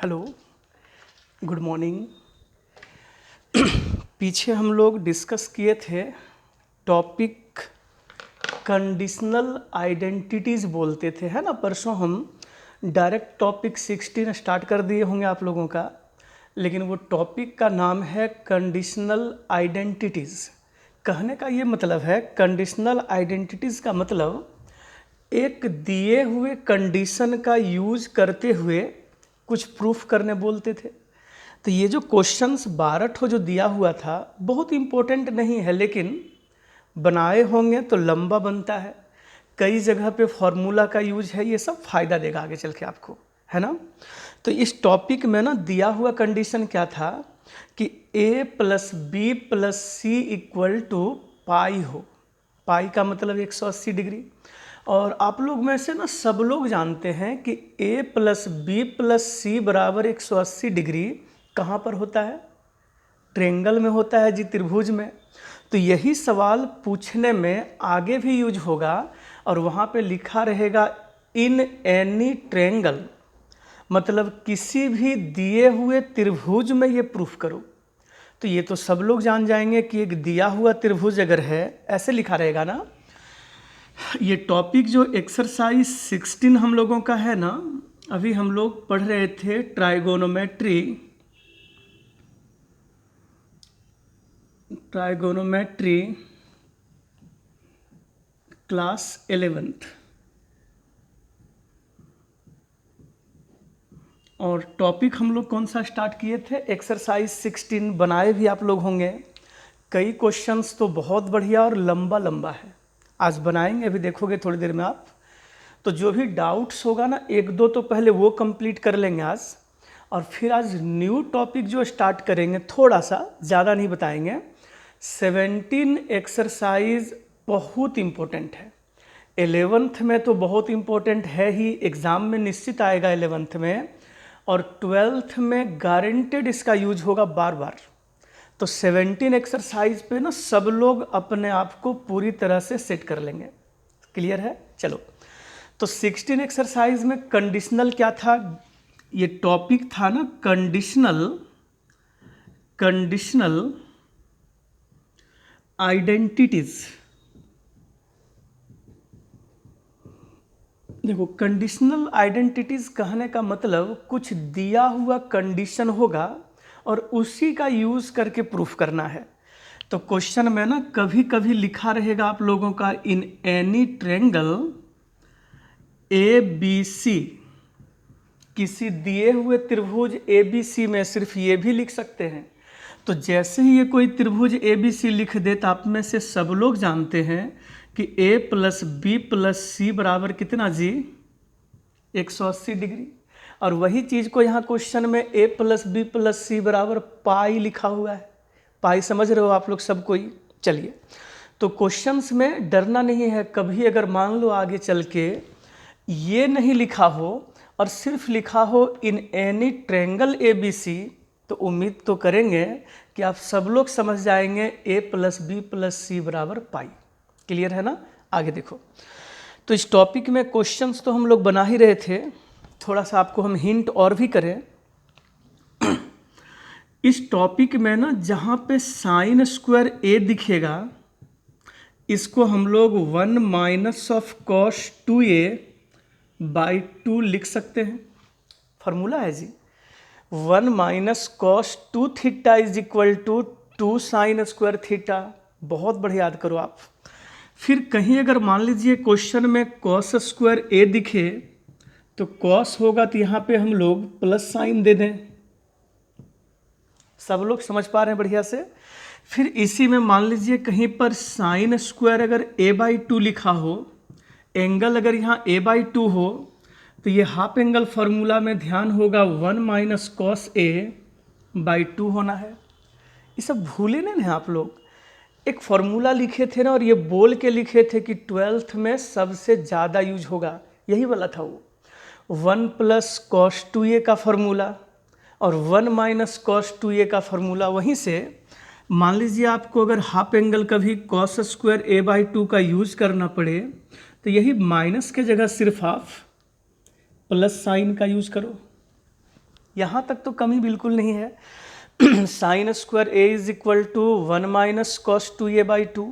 Hello, good morning. पीछे हम लोग डिस्कस किए थे टॉपिक कंडीशनल आइडेंटिटीज़ बोलते थे, है ना। परसों हम डायरेक्ट टॉपिक 16 स्टार्ट कर दिए होंगे आप लोगों का, लेकिन वो टॉपिक का नाम है कंडीशनल आइडेंटिटीज़। कहने का ये मतलब है, कंडीशनल आइडेंटिटीज़ का मतलब एक दिए हुए कंडीशन का यूज करते हुए कुछ प्रूफ करने बोलते थे। तो ये जो क्वेश्चंस 12 ठो जो दिया हुआ था बहुत इम्पोर्टेंट नहीं है, लेकिन बनाए होंगे तो लंबा बनता है। कई जगह पे फॉर्मूला का यूज है, ये सब फायदा देगा आगे चल के आपको, है ना। तो इस टॉपिक में ना दिया हुआ कंडीशन क्या था कि a plus B plus C equal to pi हो। पाई का मतलब 180 डिग्री। और आप लोग में से ना सब लोग जानते हैं कि a प्लस बी प्लस सी बराबर 180 डिग्री कहाँ पर होता है? ट्रेंगल में होता है जी, त्रिभुज में। तो यही सवाल पूछने में आगे भी यूज होगा और वहाँ पे लिखा रहेगा इन एनी ट्रेंगल, मतलब किसी भी दिए हुए त्रिभुज में ये प्रूफ करो। तो ये तो सब लोग जान जाएंगे कि एक दिया हुआ त्रिभुज अगर है, ऐसे लिखा रहेगा ना। ये टॉपिक जो एक्सरसाइज 16 हम लोगों का है ना, अभी हम लोग पढ़ रहे थे ट्राइगोनोमेट्री क्लास 11th। और टॉपिक हम लोग कौन सा स्टार्ट किए थे? एक्सरसाइज 16 बनाए भी आप लोग होंगे। कई क्वेश्चंस तो बहुत बढ़िया और लंबा लंबा है, आज बनाएंगे, अभी देखोगे थोड़ी देर में आप। तो जो भी डाउट्स होगा ना, एक दो तो पहले वो कंप्लीट कर लेंगे आज, और फिर आज न्यू टॉपिक जो स्टार्ट करेंगे, थोड़ा सा ज़्यादा नहीं बताएंगे। 17 एक्सरसाइज बहुत इम्पोर्टेंट है। 11th में तो बहुत इम्पोर्टेंट है ही, एग्ज़ाम में निश्चित आएगा 11th में, और 12th में गारंटेड इसका यूज होगा बार बार। तो 17 एक्सरसाइज पे ना सब लोग अपने आप को पूरी तरह से सेट कर लेंगे। क्लियर है? चलो, तो 16 एक्सरसाइज में कंडीशनल क्या था? ये टॉपिक था ना कंडीशनल आइडेंटिटीज। देखो, कंडीशनल आइडेंटिटीज कहने का मतलब कुछ दिया हुआ कंडीशन होगा और उसी का यूज करके प्रूफ करना है। तो क्वेश्चन में ना कभी कभी लिखा रहेगा आप लोगों का in any triangle A B C, किसी दिए हुए त्रिभुज ए बी सी में सिर्फ ये भी लिख सकते हैं। तो जैसे ही ये कोई त्रिभुज ए बी सी लिख दे तो आप में से सब लोग जानते हैं कि a प्लस बी प्लस सी बराबर कितना जी? 180 डिग्री। और वही चीज़ को यहाँ क्वेश्चन में a प्लस बी प्लस सी बराबर पाई लिखा हुआ है। पाई समझ रहे हो आप लोग सब कोई? चलिए, तो क्वेश्चंस में डरना नहीं है। कभी अगर मान लो आगे चल के ये नहीं लिखा हो और सिर्फ लिखा हो in any triangle A B C, तो उम्मीद तो करेंगे कि आप सब लोग समझ जाएंगे a प्लस बी प्लस सी बराबर पाई। क्लियर है ना? आगे देखो, तो इस टॉपिक में क्वेश्चंस तो हम लोग बना ही रहे थे, थोड़ा सा आपको हम हिंट और भी करें। इस टॉपिक में ना जहाँ पे साइन स्क्वायर ए दिखेगा, इसको हम लोग 1 minus of cos 2a by 2 लिख सकते हैं। फार्मूला है जी, 1 minus cos 2 theta is equal to 2 sine square theta. बहुत बढ़िया, याद करो आप। फिर कहीं अगर मान लीजिए क्वेश्चन में कॉस स्क्वायर ए दिखे तो कॉस होगा तो यहाँ पे हम लोग प्लस साइन दे दें। सब लोग समझ पा रहे हैं बढ़िया से? फिर इसी में मान लीजिए कहीं पर साइन स्क्वायर अगर a बाई 2 लिखा हो, एंगल अगर यहाँ a बाई 2 हो, तो ये हाफ एंगल फार्मूला में ध्यान होगा 1 माइनस कॉस a बाई 2 होना है। ये सब भूले नहीं ना आप लोग। एक फार्मूला लिखे थे ना, और ये बोल के लिखे थे कि 12th में सबसे ज़्यादा यूज होगा, यही वाला था वो 1 प्लस कॉस 2a का फार्मूला और 1 माइनस कॉस 2a का फार्मूला। वहीं से मान लीजिए आपको अगर हाफ एंगल का भी कॉस स्क्वायर a बाई 2 का यूज करना पड़े, तो यही माइनस के जगह सिर्फ आप प्लस साइन का यूज करो। यहाँ तक तो कमी बिल्कुल नहीं है। Sine square A is equal to 1 minus cos 2a by 2,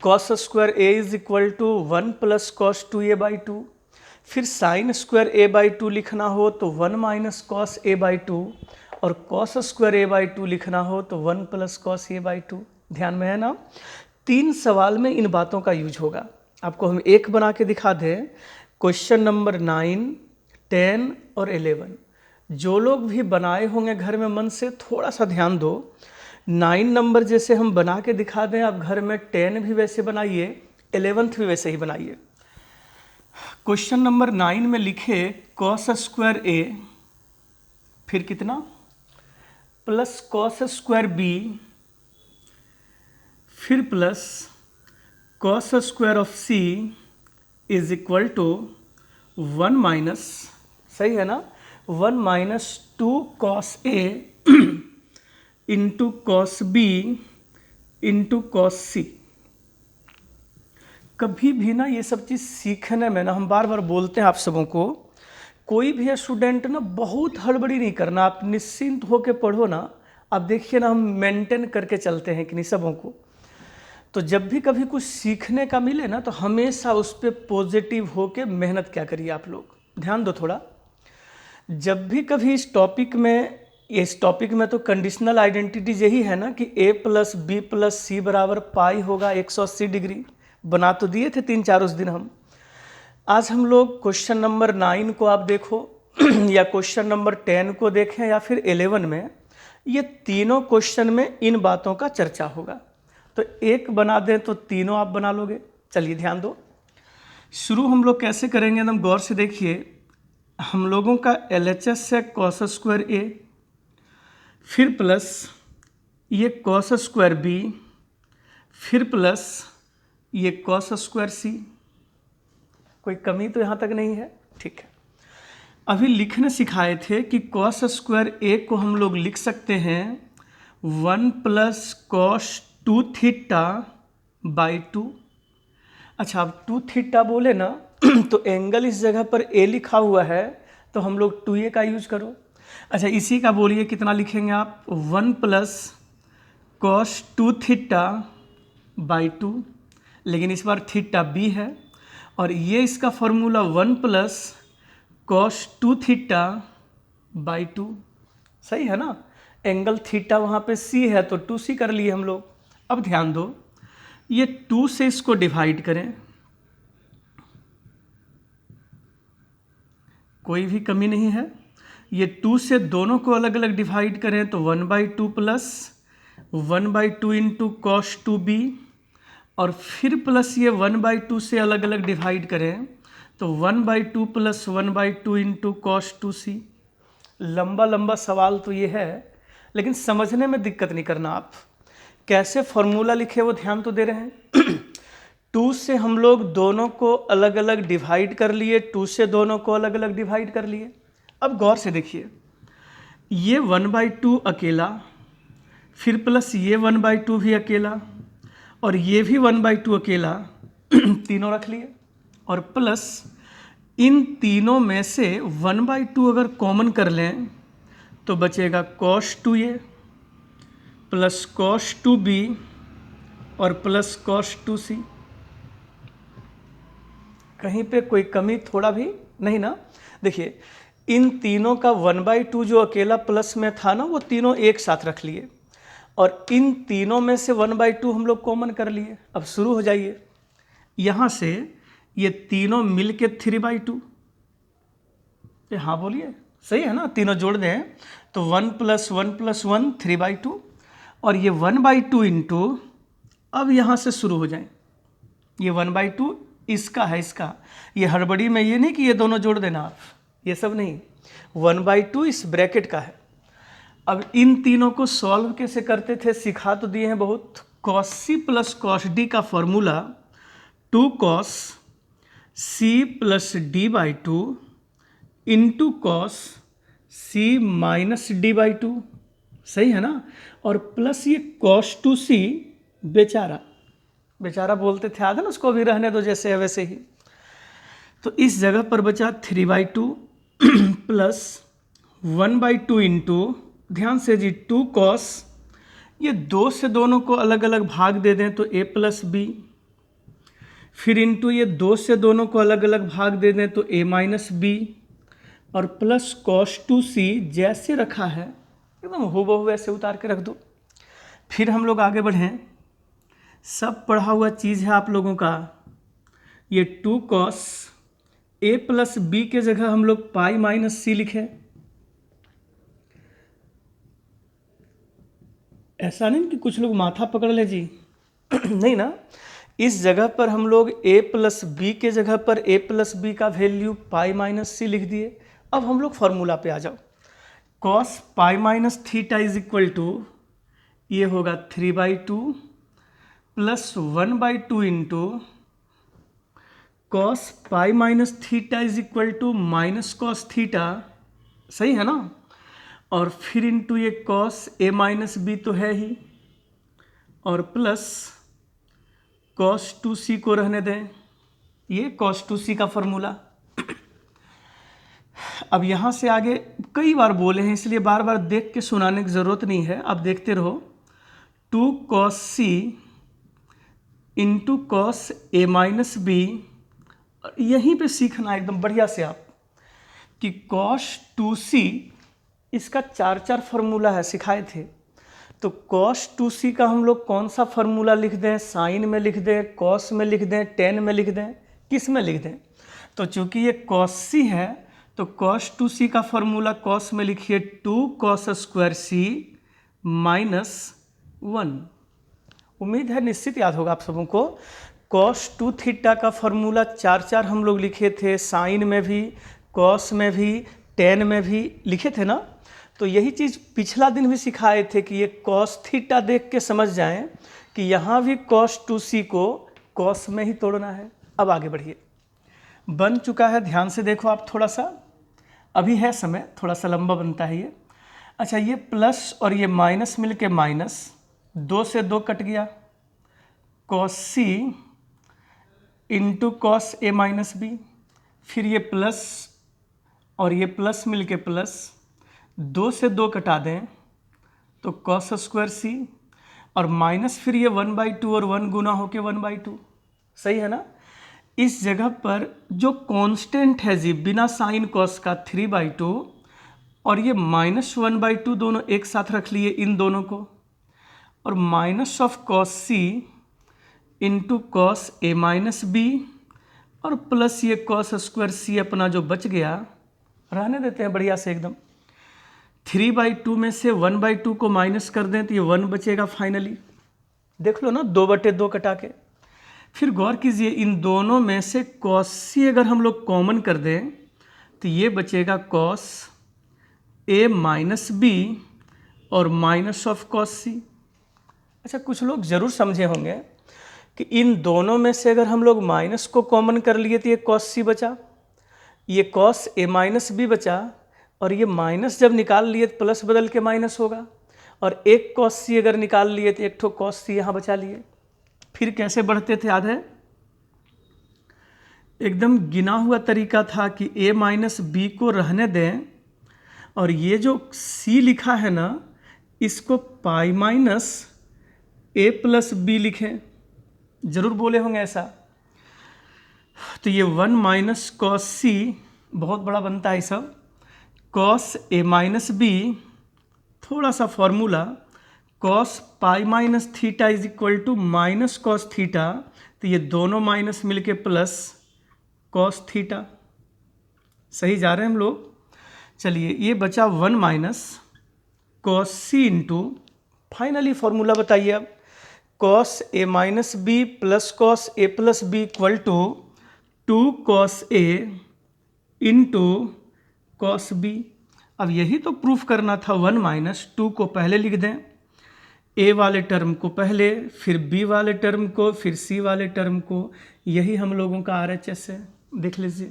cos square A is equal to 1 plus cos 2a by 2। फिर साइन स्क्वायर ए बाई 2 लिखना हो तो 1 माइनस कॉस ए बाई 2, और कॉस स्क्वायर ए बाई 2 लिखना हो तो 1 plus cos A by 2। ध्यान में है ना? 3 सवाल में इन बातों का यूज होगा। आपको हम एक बना के दिखा दें, क्वेश्चन नंबर 9, 10 और 11। जो लोग भी बनाए होंगे घर में मन से थोड़ा सा ध्यान दो। 9 नंबर जैसे हम बना के दिखा दें, आप घर में 10 भी वैसे बनाइए, 11th भी वैसे ही बनाइए। क्वेश्चन नंबर 9 में लिखे कॉस स्क्वायर ए, फिर कितना प्लस कॉस स्क्वायर बी, फिर plus cos square of C is equal to 1 minus, सही है ना, 1 minus 2 cos A into cos B into cos C. कभी भी ना ये सब चीज़ सीखने में ना, हम बार बार बोलते हैं आप सबों को, कोई भी स्टूडेंट ना बहुत हड़बड़ी नहीं करना, आप निश्चिंत होकर पढ़ो ना। आप देखिए ना, हम मेंटेन करके चलते हैं कि नहीं सबों को। तो जब भी कभी कुछ सीखने का मिले ना, तो हमेशा उस पर पॉजिटिव होके मेहनत क्या करिए आप लोग। ध्यान दो थोड़ा। जब भी कभी इस टॉपिक में तो कंडीशनल आइडेंटिटीज यही है ना कि a प्लस बी प्लस सी बराबर पाई होगा 180 डिग्री। बना तो दिए थे 3-4 उस दिन हम। आज हम लोग क्वेश्चन नंबर 9 को आप देखो या क्वेश्चन नंबर 10 को देखें या फिर 11 में, ये तीनों क्वेश्चन में इन बातों का चर्चा होगा। तो एक बना दें तो तीनों आप बना लोगे। चलिए ध्यान दो। शुरू हम लोग कैसे करेंगे, एकदम गौर से देखिए। हम लोगों का LHS है कॉस स्क्वायर ए, फिर प्लस ये कॉस स्क्वायर बी, फिर प्लस ये कॉस स्क्वायर सी। कोई कमी तो यहाँ तक नहीं है? ठीक है। अभी लिखने सिखाए थे कि कॉस स्क्वायर ए को हम लोग लिख सकते हैं 1 प्लस कॉस 2 थीटा बाई 2। अच्छा, अब 2 थीटा बोले ना तो एंगल इस जगह पर ए लिखा हुआ है, तो हम लोग 2a का यूज करो। अच्छा, इसी का बोलिए कितना लिखेंगे आप, 1 प्लस कॉस 2 थीटा बाई 2, लेकिन इस बार थीटा b है, और ये इसका formula 1 plus cos 2 theta by 2। सही है ना? एंगल थीटा वहाँ पे c है तो 2c कर लिए हम लोग। अब ध्यान दो, ये 2 से इसको डिवाइड करें, कोई भी कमी नहीं है। ये 2 से दोनों को अलग अलग डिवाइड करें तो 1/2 प्लस 1/2 इंटू कॉस 2b, और फिर प्लस ये 1/2 से अलग अलग डिवाइड करें तो 1/2 प्लस 1/2 इंटू कॉस 2c। लंबा लंबा सवाल तो ये है, लेकिन समझने में दिक्कत नहीं करना। आप कैसे फॉर्मूला लिखे वो ध्यान तो दे रहे हैं। 2 से हम लोग दोनों को अलग अलग डिवाइड कर लिए, 2 से दोनों को अलग अलग डिवाइड कर लिए। अब गौर से देखिए, ये 1/2 अकेला, फिर प्लस ये 1/2 भी अकेला, और ये भी 1/2 अकेला, तीनों रख लिए, और प्लस इन तीनों में से 1/2 अगर कॉमन कर लें तो बचेगा cos 2a plus cos 2b और प्लस cos 2c। कहीं पे कोई कमी थोड़ा भी नहीं ना? देखिए, इन तीनों का 1/2 जो अकेला प्लस में था ना, वो तीनों एक साथ रख लिए, और इन तीनों में से 1/2 हम लोग कॉमन कर लिए। अब शुरू हो जाइए, यहाँ से ये तीनों मिल के 3/2। हाँ बोलिए, सही है ना? तीनों जोड़ दें तो 1 + 1 + 1 3/2, और ये 1/2 इंटू, अब यहाँ से शुरू हो जाए, ये 1/2 इसका है, इसका। ये हड़बड़ी में ये नहीं कि ये दोनों जोड़ देना आप, ये सब नहीं। 1/2 इस ब्रैकेट का है। अब इन तीनों को सॉल्व कैसे करते थे सिखा तो दिए हैं बहुत। cos c plus cos d का formula 2 cos c plus d/2 into cos c minus d/2। सही है ना? और प्लस ये cos 2c, बेचारा बोलते थे, आधा ना, उसको भी रहने दो जैसे है वैसे ही। तो इस जगह पर बचा 3/2 प्लस 1/2 इंटू, ध्यान से जी, 2 कॉस, ये 2 से दोनों को अलग अलग भाग दे दें तो a प्लस बी, फिर इंटू ये 2 से दोनों को अलग अलग भाग दे दें तो a माइनस बी, और प्लस कॉस 2c जैसे रखा है एकदम हूबहू ऐसे उतार के रख दो। फिर हम लोग आगे बढ़ें, सब पढ़ा हुआ चीज़ है आप लोगों का। ये 2 कॉस a प्लस बी के जगह हम लोग पाई माइनस सी लिखें। ऐसा नहीं कि कुछ लोग माथा पकड़ ले जी नहीं ना, इस जगह पर हम लोग a प्लस बी के जगह पर a प्लस बी का वैल्यू पाई माइनस सी लिख दिए। अब हम लोग फॉर्मूला पे आ जाओ। Cos pi minus theta is equal to, ये होगा 3/2 plus 1/2 into cos pi minus theta is equal to minus cos theta, सही है ना, और फिर इंटू ये कॉस a माइनस बी तो है ही, और प्लस कॉस 2c को रहने दें, ये कॉस 2c का फॉर्मूला। अब यहाँ से आगे कई बार बोले हैं इसलिए बार बार देख के सुनाने की ज़रूरत नहीं है, आप देखते रहो। 2 cos c into cos a minus B, यहीं पे सीखना एकदम बढ़िया से आप कि cos 2c इसका 4 फार्मूला है, सिखाए थे। तो cos 2c का हम लोग कौन सा फार्मूला लिख दें, साइन में लिख दें, कॉस में लिख दें, टेन में लिख दें, किस में लिख दें? तो चूंकि ये cos c है तो cos 2c का फार्मूला cos में लिखिए 2 cos स्क्वायर c माइनस 1। उम्मीद है निश्चित याद होगा आप सबों को। cos 2 थीटा का फार्मूला 4 हम लोग लिखे थे, साइन में भी, कॉस में भी, टेन में भी लिखे थे ना। तो यही चीज़ पिछला दिन भी सिखाए थे कि ये cos थीटा देख के समझ जाएं कि यहाँ भी cos 2c को cos में ही तोड़ना है। अब आगे बढ़िए, बन चुका है, ध्यान से देखो आप, थोड़ा सा अभी है समय, थोड़ा सा लंबा बनता है ये। अच्छा, ये प्लस और ये माइनस मिल के माइनस, 2 से 2 कट गया, cos c into cos a minus B, फिर ये प्लस और ये प्लस मिल के प्लस, 2 से 2 कटा दें तो कॉस स्क्वायर c, और माइनस फिर ये 1/2 और 1 गुना होके 1/2, सही है ना। इस जगह पर जो कांस्टेंट है जी बिना साइन कॉस का 3/2, और ये -1/2 दोनों एक साथ रख लिए इन दोनों को, और minus of cos c into cos a minus B, और प्लस ये कॉस स्क्वायर c अपना जो बच गया, रहने देते हैं बढ़िया से एकदम। 3/2 में से 1/2 को माइनस कर दें तो ये 1 बचेगा फाइनली, देख लो ना, 2/2 कटा के। फिर गौर कीजिए, इन दोनों में से cos c अगर हम लोग कॉमन कर दें तो ये बचेगा cos a माइनस बी और माइनस ऑफ cos c। अच्छा, कुछ लोग ज़रूर समझे होंगे कि इन दोनों में से अगर हम लोग माइनस को कॉमन कर लिए तो ये cos c बचा, ये cos a माइनस बी बचा, और ये माइनस जब निकाल लिए तो प्लस बदल के माइनस होगा, और एक cos c अगर निकाल लिए तो एक ठो cos c यहाँ बचा लिए। फिर कैसे बढ़ते थे, याद है? एकदम गिना हुआ तरीका था कि a माइनस बी को रहने दें, और ये जो c लिखा है ना, इसको pi minus a plus B लिखें, जरूर बोले होंगे ऐसा। तो ये 1 माइनस कॉस c, बहुत बड़ा बनता है सब, कॉस a माइनस बी, थोड़ा सा formula cos pi minus theta is equal to minus cos theta, तो ये दोनों माइनस मिलके प्लस कॉस थीटा, सही जा रहे हैं हम लोग। चलिए, ये बचा 1 minus cos C into, finally formula बताइए अब, cos A minus B plus cos A plus B equal to 2 cos A into cos B. अब यही तो प्रूफ करना था, 1 माइनस 2 को पहले लिख दें, ए वाले टर्म को पहले, फिर बी वाले टर्म को, फिर सी वाले टर्म को। यही हम लोगों का RHS है, देख लीजिए,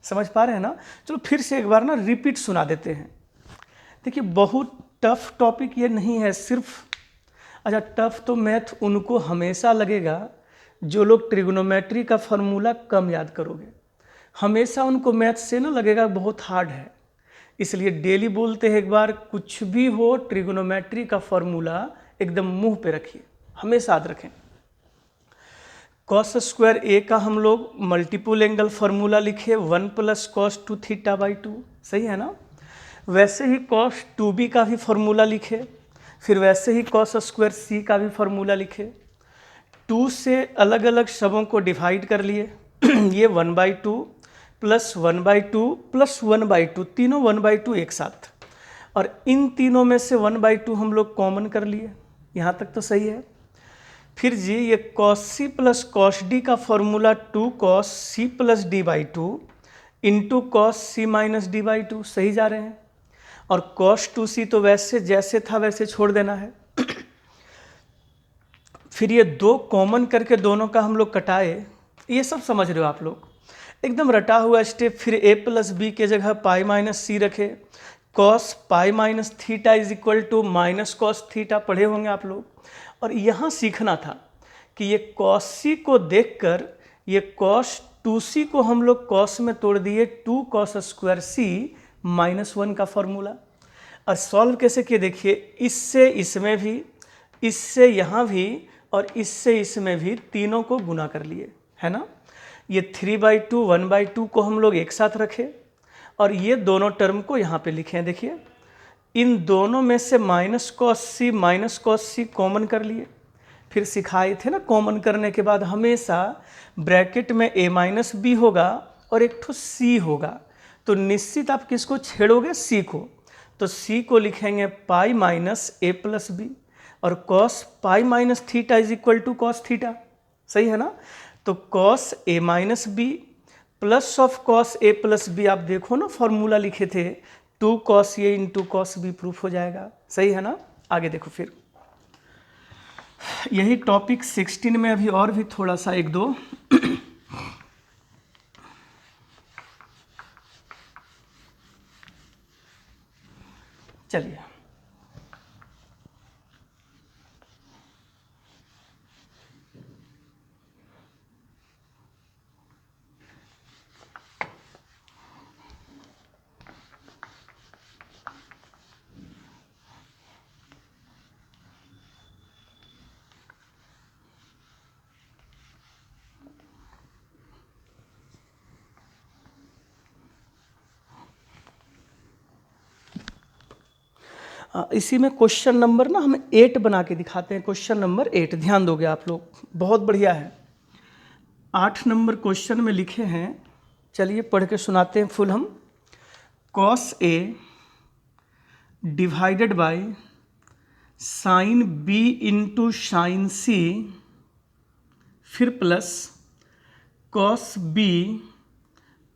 समझ पा रहे हैं ना। चलो फिर से एक बार ना रिपीट सुना देते हैं। देखिए, बहुत टफ टॉपिक ये नहीं है सिर्फ। अच्छा, टफ तो मैथ उनको हमेशा लगेगा जो लोग ट्रिग्नोमेट्री का फॉर्मूला कम याद करोगे, हमेशा उनको मैथ से ना लगेगा बहुत हार्ड है। इसलिए डेली बोलते हैं एक बार, कुछ भी हो ट्रिग्नोमेट्री का फॉर्मूला एकदम मुंह पे रखिए, हमेशा याद रखें। कॉस स्क्वायर ए का हम लोग मल्टीपल एंगल फार्मूला लिखे 1 + cos 2 θ/2, सही है ना। वैसे ही cos 2b का भी फार्मूला लिखे, फिर वैसे ही cos स्क्वायर c का भी फार्मूला लिखे। 2 से अलग अलग शब्दों को डिवाइड कर लिए ये 1/2 + 1/2 + 1/2, तीनों 1/2 एक साथ, और इन तीनों में से 1/2 हम लोग कॉमन कर लिए। यहाँ तक तो सही है। फिर जी ये cos c + cos d का formula 2 cos c + d/2 into cos c - d/2, सही जा रहे हैं। और cos 2c तो वैसे जैसे था वैसे छोड़ देना है। फिर ये 2 कॉमन करके दोनों का हम लोग कटाए, ये सब समझ रहे हो आप लोग, एकदम रटा हुआ स्टेप। फिर a + b के जगह π - c रखे, cos π - θ = -cos θ, पढ़े होंगे आप लोग। और यहाँ सीखना था कि ये cos c को देखकर ये cos 2c को हम लोग cos में तोड़ दिए, 2 cos स्क्वायर c -1 का फॉर्मूला। और सॉल्व कैसे किए देखिए, इससे इसमें भी, इससे यहाँ भी, और इससे इसमें भी, तीनों को गुना कर लिए, है ना। ये 3/2 1/2 को हम लोग एक साथ रखे, और ये दोनों टर्म को यहाँ पे लिखे हैं। देखिए इन दोनों में से -cos c कॉमन कर लिए। फिर सिखाए थे ना, कॉमन करने के बाद हमेशा ब्रैकेट में a - b होगा और एक ठो c होगा, तो निश्चित आप किसको छेड़ोगे, c को। तो c को लिखेंगे π - a + b, और cos π - θ = cos θ, सही है ना। तो cos a - b plus of cos a + b, आप देखो ना फॉर्मूला लिखे थे 2 cos a × cos b, proof हो जाएगा, सही है ना। आगे देखो, फिर यही टॉपिक 16 में अभी और भी थोड़ा सा 1-2 चलिए। इसी में क्वेश्चन नंबर ना हम 8 बना के दिखाते हैं। क्वेश्चन नंबर 8 ध्यान दोगे आप लोग, बहुत बढ़िया है। 8 नंबर क्वेश्चन में लिखे हैं, चलिए पढ़ के सुनाते हैं फुल हम। cos a divided by sin b × sin c, फिर plus cos b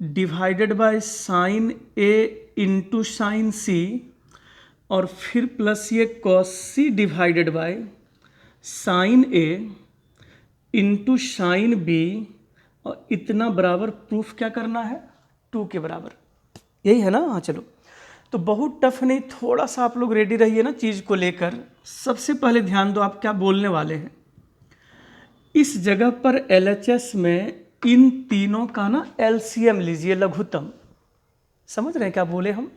divided by sin a × sin c, और फिर प्लस ये cos c divided by sin a × sin b, और इतना बराबर प्रूफ क्या करना है, 2 के बराबर, यही है ना। हाँ चलो, तो बहुत टफ नहीं, थोड़ा सा आप लोग रेडी रहिए ना चीज़ को लेकर। सबसे पहले ध्यान दो आप क्या बोलने वाले हैं। इस जगह पर LHS में इन तीनों का ना LCM लीजिए, लघुत्तम। समझ रहे हैं क्या बोले हम,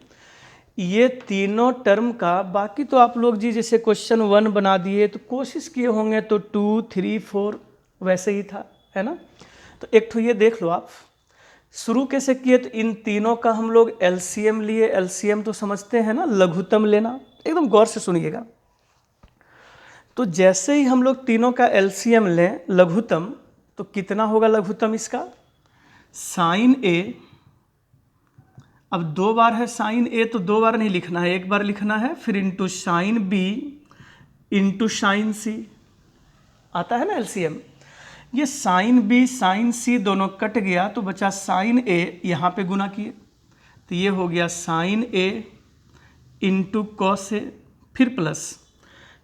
ये तीनों टर्म का। बाकी तो आप लोग जी जैसे क्वेश्चन 1 बना दिए तो कोशिश किए होंगे तो 2 3 4 वैसे ही था, है ना। तो एक तो ये देख लो आप, शुरू कैसे किए, तो इन तीनों का हम लोग LCM लिए। LCM तो समझते हैं ना, लघुत्तम लेना, एकदम गौर से सुनिएगा। तो जैसे ही हम लोग तीनों का LCM लें, लघुत्तम, तो कितना होगा लघुत्तम इसका, sin a। अब 2 बार है sin a, तो 2 बार नहीं लिखना है, 1 बार लिखना है, फिर into sin b × sin c, आता है ना LCM। ये sin b sin c दोनों कट गया तो बचा sin a, यहाँ पे गुना किए तो ये हो गया sin a × cos a, फिर plus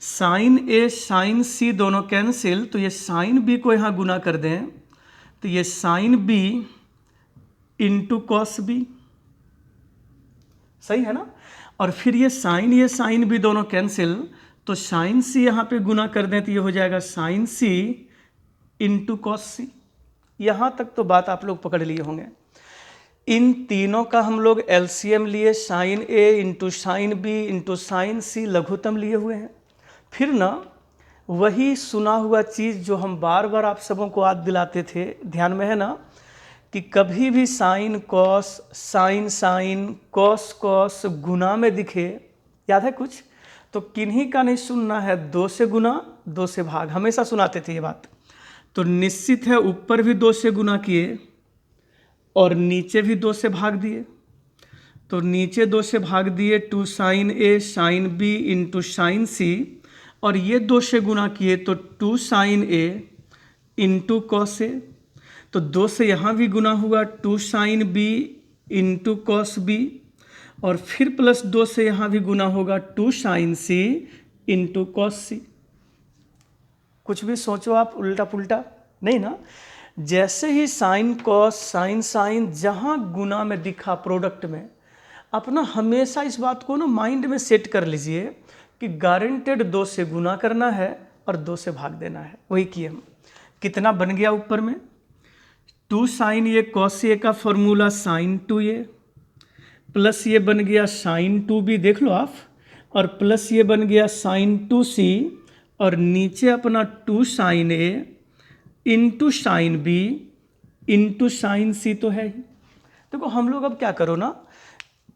sin a sin c दोनों कैंसिल, तो ये sin b को यहाँ गुना कर दें तो ये sin b × cos b, सही है ना। और फिर ये sin b दोनों कैंसिल, तो sin c यहाँ पे गुना कर दें तो ये हो जाएगा sin c × cos c। यहाँ तक तो बात आप लोग पकड़ लिए होंगे। इन तीनों का हम लोग एलसीएम लिए, sine A into sine B into sine C लघुत्तम लिए हुए हैं। फिर ना वही सुना हुआ चीज़ जो हम बार बार आप सबों को याद दिलाते थे, ध्यान में है ना, कि कभी भी sine cos, sine sine, cos cos गुना में दिखे, याद है कुछ, तो किन्हीं का नहीं सुनना है, 2 से गुना 2 से भाग, हमेशा सुनाते थे ये बात। तो निश्चित है ऊपर भी 2 से गुना किए और नीचे भी 2 से भाग दिए। तो नीचे 2 से भाग दिए 2 sine A sine B into sine C, और ये 2 से गुना किए तो 2 sine A into cos A. तो 2 से यहाँ भी गुना हुआ 2 sine B into cos B, और फिर प्लस 2 से यहाँ भी गुना होगा 2 साइन सी इंटू कॉस सी। कुछ भी सोचो आप उल्टा पुल्टा नहीं ना। जैसे ही साइन कॉस साइन साइन जहाँ गुना में दिखा प्रोडक्ट में, अपना हमेशा इस बात को ना माइंड में सेट कर लीजिए कि गारंटेड 2 से गुना करना है और 2 से भाग देना है। वही किए हम। कितना बन गया ऊपर में 2 साइन ए कॉस ए का फॉर्मूला साइन 2a, प्लस ये बन गया साइन 2b, देख लो आप, और प्लस ये बन गया साइन 2c, और नीचे अपना 2 sine A into sine B into sine C तो है ही। देखो हम लोग अब क्या करो ना,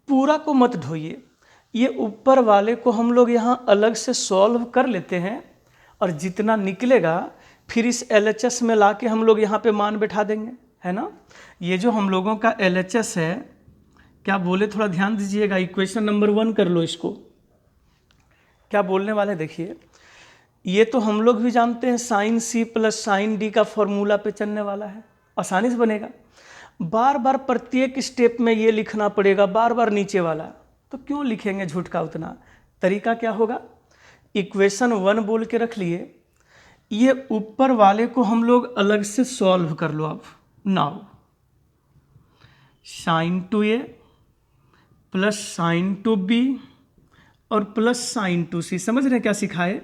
पूरा को मत ढोइए, ये ऊपर वाले को हम लोग यहाँ अलग से सॉल्व कर लेते हैं, और जितना निकलेगा फिर इस LHS में ला के हम लोग यहाँ पे मान बैठा देंगे, है ना। ये जो हम लोगों का LHS है, क्या बोले थोड़ा ध्यान दीजिएगा, इक्वेशन नंबर 1 कर लो इसको। क्या बोलने वाले देखिए, ये तो हम लोग भी जानते हैं sine C plus sine D का फॉर्मूला पे चलने वाला है, आसानी से बनेगा। बार बार प्रत्येक स्टेप में ये लिखना पड़ेगा, बार बार नीचे वाला, तो क्यों लिखेंगे झूठ का उतना। तरीका क्या होगा, इक्वेशन 1 बोल के रख लिए, ये ऊपर वाले को हम लोग अलग से सॉल्व कर लो। अब now sine 2a plus sine 2b और प्लस साइन 2c, समझ रहे हैं क्या सिखाए,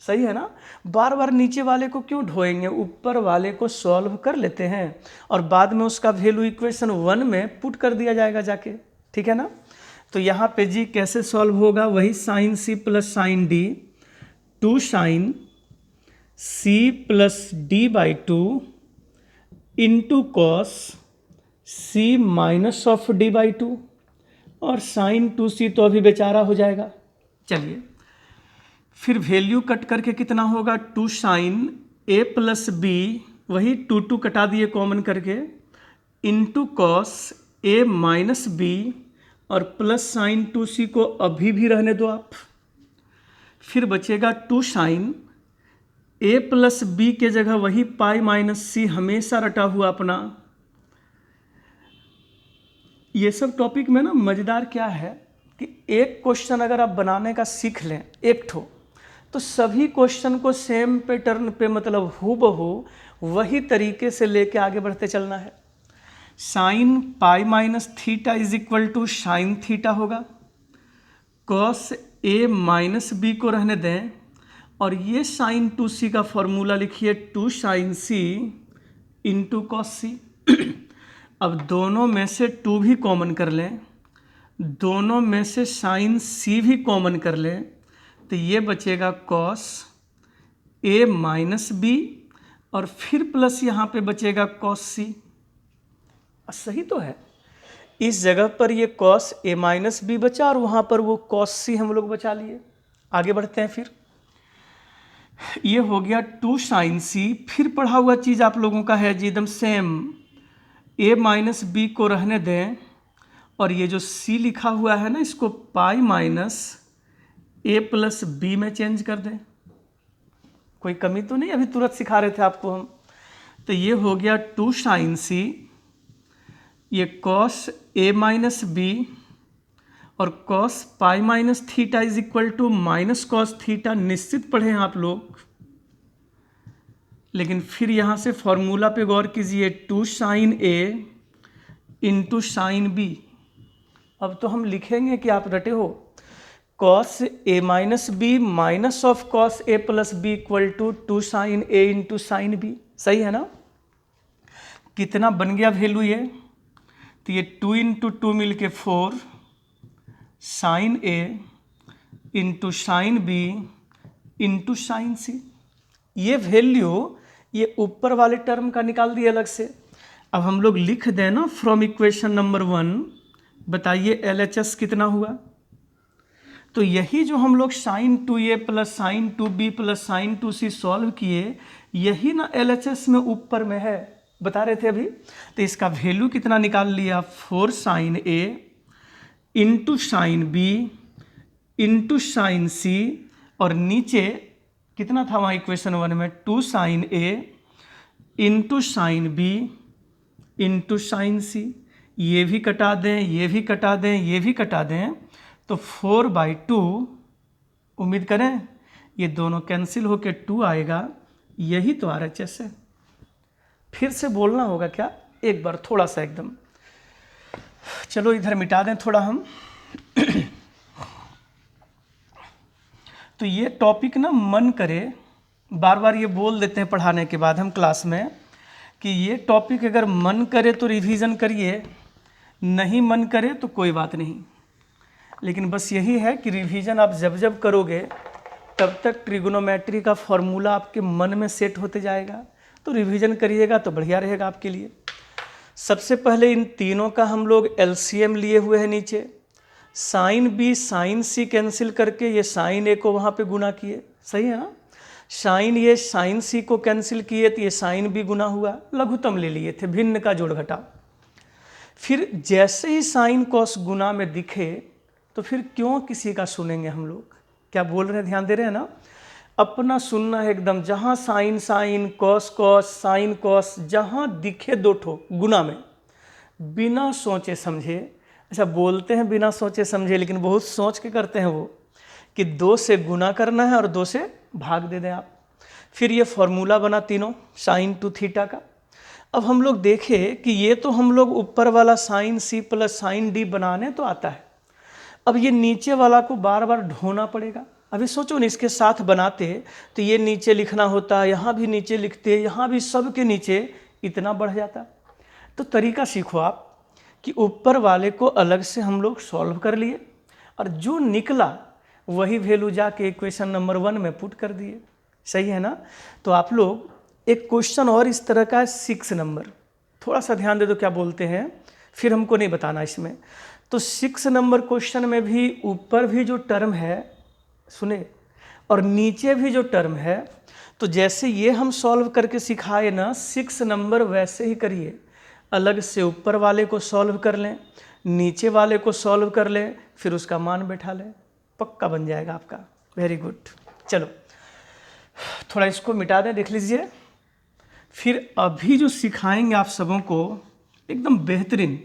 सही है ना। बार बार नीचे वाले को क्यों ढोएंगे, ऊपर वाले को सॉल्व कर लेते हैं और बाद में उसका वैल्यू इक्वेशन 1 में पुट कर दिया जाएगा जाके, ठीक है ना। तो यहाँ पे जी कैसे सॉल्व होगा, वही sine C plus sine D, 2 sine C plus D by 2 into cos C minus of D by 2, और साइन 2c तो अभी बेचारा हो जाएगा। चलिए फिर वैल्यू कट करके कितना होगा, 2 साइन ए प्लस बी, वही 2 कटा दिए कॉमन करके, into cos A minus B, और प्लस साइन 2c को अभी भी रहने दो आप। फिर बचेगा 2 साइन ए प्लस बी के जगह वही पाई माइनस सी हमेशा रटा हुआ अपना। ये सब टॉपिक में ना मज़ेदार क्या है कि एक क्वेश्चन अगर आप बनाने का सीख लें एक ठो, तो सभी क्वेश्चन को सेम पैटर्न पे मतलब हूबहू वही तरीके से लेके आगे बढ़ते चलना है। Sine pi minus theta is equal to sine theta होगा, कॉस ए माइनस बी को रहने दें, और ये साइन 2c का फॉर्मूला लिखिए 2 साइन सी इंटू कॉस सी। अब दोनों में से 2 भी कॉमन कर लें, दोनों में से साइन सी भी कॉमन कर लें, तो ये बचेगा कॉस ए माइनस बी, और फिर प्लस यहाँ पे बचेगा कॉस सी। सही तो है, इस जगह पर ये कॉस ए माइनस बी बचा और वहाँ पर वो कॉस सी हम लोग बचा लिए। आगे बढ़ते हैं, फिर ये हो गया 2 साइन सी, फिर पढ़ा हुआ चीज़ आप लोगों का है जी एकदम सेम, ए माइनस बी को रहने दें, और ये जो सी लिखा हुआ है ना इसको पाई माइनस ए प्लस बी में चेंज कर दें। कोई कमी तो नहीं, अभी तुरंत सिखा रहे थे आपको हम। तो ये हो गया 2 साइन सी, ये कॉस ए माइनस बी, और cos pi minus theta is equal to minus cos theta, निश्चित पढ़े हैं आप लोग। लेकिन फिर यहाँ से फॉर्मूला पे गौर कीजिए, 2 sine A into sine B. अब तो हम लिखेंगे कि आप रटे हो, cos A minus B minus of cos A plus B equal to 2 sine A into sine B, सही है ना। कितना बन गया वैल्यू ये तो ये 2 इंटू 2 मिल के 4 sine A into sine B into sine C. ये वैल्यू ये ऊपर वाले टर्म का निकाल दिए अलग से। अब हम लोग लिख दें ना फ्रॉम इक्वेशन नंबर 1, बताइए LHS कितना हुआ। तो यही जो हम लोग sine 2a plus sine 2b plus sine 2c solve किए, यही ना LHS में ऊपर में है, बता रहे थे अभी। तो इसका वैल्यू कितना निकाल लिया, 4 sine a into sine b into sine c, और नीचे कितना था वहाँ इक्वेशन 1 में, 2 sine a into sine b into sine C. ये भी कटा दें, ये भी कटा दें, ये भी कटा दें, तो 4/2, उम्मीद करें ये दोनों कैंसिल होके 2 आएगा। यही तो RHS है। फिर से बोलना होगा क्या एक बार, थोड़ा सा एकदम। चलो इधर मिटा दें थोड़ा हम। तो ये टॉपिक ना मन करे, बार बार ये बोल देते हैं पढ़ाने के बाद हम क्लास में कि ये टॉपिक अगर मन करे तो रिवीजन करिए, नहीं मन करे तो कोई बात नहीं। लेकिन बस यही है कि रिवीजन आप जब जब करोगे तब तक ट्रिगोनोमेट्री का फॉर्मूला आपके मन में सेट होते जाएगा। तो रिवीजन करिएगा तो बढ़िया रहेगा आपके लिए। सबसे पहले इन तीनों का हम लोग LCM लिए हुए हैं नीचे। साइन बी साइन सी कैंसिल करके ये साइन ए को वहाँ पे गुना किए, सही है ना। साइन ये साइन सी को कैंसिल किए तो ये साइन बी गुना हुआ, लघुत्तम ले लिए थे, भिन्न का जोड़ घटा। फिर जैसे ही साइन कॉस गुना में दिखे तो फिर क्यों किसी का सुनेंगे हम लोग, क्या बोल रहे हैं ध्यान दे रहे हैं ना। अपना सुनना है एकदम, जहाँ sine sine cos cos sine cos जहाँ दिखे दो ठो गुना में, बिना सोचे समझे। अच्छा बोलते हैं बिना सोचे समझे, लेकिन बहुत सोच के करते हैं वो, कि 2 से गुना करना है और 2 से भाग दे दें आप। फिर ये फॉर्मूला बना तीनों साइन 2 थीटा का। अब हम लोग देखें कि ये तो हम लोग ऊपर वाला sine C plus sine D बनाने तो आता है, अब ये नीचे वाला को बार बार ढोना पड़ेगा। अभी सोचो ना, इसके साथ बनाते तो ये नीचे लिखना होता, यहाँ भी नीचे लिखते, यहाँ भी सब के नीचे इतना बढ़ जाता। तो तरीका सीखो आप कि ऊपर वाले को अलग से हम लोग सॉल्व कर लिए और जो निकला वही वैल्यू जाके इक्वेशन नंबर 1 में पुट कर दिए, सही है ना। तो आप लोग एक क्वेश्चन और इस तरह का है 6 नंबर, थोड़ा सा ध्यान दे दो क्या बोलते हैं, फिर हमको नहीं बताना इसमें। तो 6 नंबर क्वेश्चन में भी ऊपर भी जो टर्म है सुने और नीचे भी जो टर्म है, तो जैसे ये हम सॉल्व करके सिखाए ना 6 नंबर, वैसे ही करिए। अलग से ऊपर वाले को सॉल्व कर लें, नीचे वाले को सॉल्व कर लें, फिर उसका मान बैठा लें, पक्का बन जाएगा आपका। Very good. चलो थोड़ा इसको मिटा दें, देख लीजिए। फिर अभी जो सिखाएंगे आप सबों को एकदम बेहतरीन,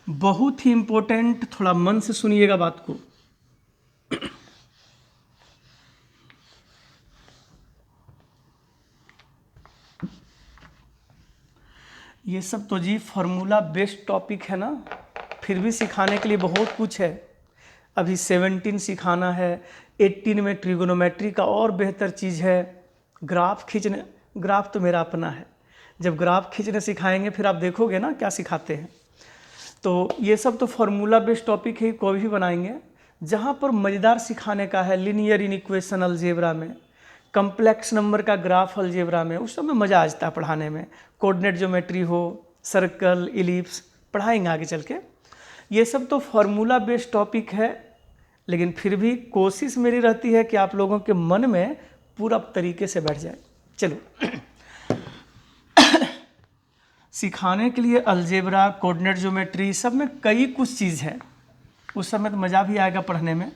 बहुत ही इम्पोर्टेंट, थोड़ा मन से सुनिएगा बात को। ये सब तो जी फार्मूला बेस्ड टॉपिक है ना, फिर भी सिखाने के लिए बहुत कुछ है। अभी 17 सिखाना है, 18 में ट्रिगोनोमेट्री का और बेहतर चीज़ है ग्राफ खींचने। ग्राफ तो मेरा अपना है, जब ग्राफ खींचने सिखाएंगे फिर आप देखोगे ना क्या सिखाते हैं। तो ये सब तो फार्मूला बेस्ड टॉपिक है, कोई भी बनाएंगे। जहाँ पर मज़ेदार सिखाने का है लीनियर इनइक्वेशन अलजेब्रा में, कम्प्लेक्स नंबर का ग्राफ अलजेब्रा में, उस सब में मज़ा आ जाता है पढ़ाने में। कोऑर्डिनेट ज्योमेट्री हो, सर्कल, इलिप्स पढ़ाएंगे आगे चल के। ये सब तो फार्मूला बेस्ड टॉपिक है, लेकिन फिर भी कोशिश मेरी रहती है कि आप लोगों के मन में पूरा तरीके से बैठ जाए। चलो सिखाने के लिए अलजेब्रा, कोऑर्डिनेट ज्योमेट्री सब में कई कुछ चीज़ है, उस समय तो मज़ा भी आएगा पढ़ने में।